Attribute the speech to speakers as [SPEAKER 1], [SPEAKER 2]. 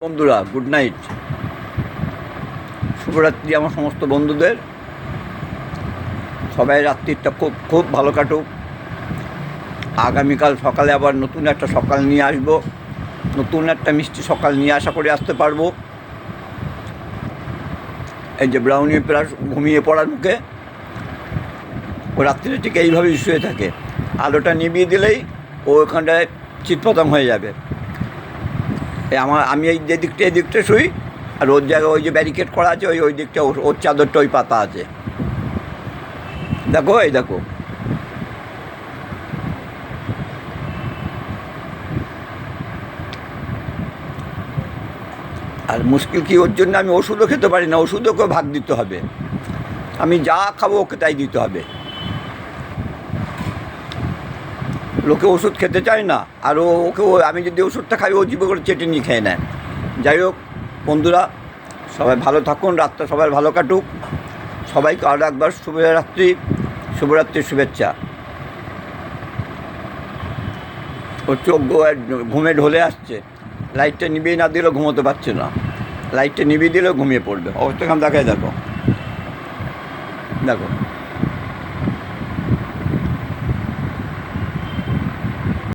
[SPEAKER 1] বন্ধুরা, good night. শুভরাত্রি আমার সমস্ত বন্ধুদের। সবাই রাত্রিটা খুব খুব ভালো কাটুক। আগামীকাল সকালে আবার নতুন একটা সকাল নিয়ে আসবো, নতুন একটা মিষ্টি সকাল নিয়ে আশা করে আসতে পারবো। এই যে ব্রাউনি প্লাস ঘুমিয়ে পড়ার মুখে, ও রাত্রিটা ঠিক এইভাবেই শুয়ে থাকে। আলোটা নিভিয়ে দিলেই ও ওখানটায় চিৎপতং হয়ে যাবে। আমি এই দিকটা শুই, আর ওর জায়গায় ওই যে ব্যারিকেড করা আছে, ওই দিকটা ওর চাদরটা ওই পাতা আছে। দেখো, এই দেখো। আর মুশকিল কি, ওর জন্য আমি ওষুধও খেতে পারি না, ওষুধও ওকে ভাগ দিতে হবে। আমি যা খাবো ওকে তাই দিতে হবে। লোকে ওষুধ খেতে চায় না, আর আমি যদি ওষুধটা খাই, ও জিভে করে চেটে নিয়ে খেয়ে নেয়। যাই হোক বন্ধুরা, সবাই ভালো থাকুন, রাতটা সবাই ভালো কাটুক। সবাইকে আরও একবার শুভরাত্রির শুভেচ্ছা। ওর চোখ ঘুমে ঢলে আসছে, লাইটটা নিভিয়ে না দিলেও ঘুমোতে পারছে না, লাইটটা নিভিয়ে দিলেও ঘুমিয়ে পড়বে। অবস্থা দেখায়, দেখো দেখো।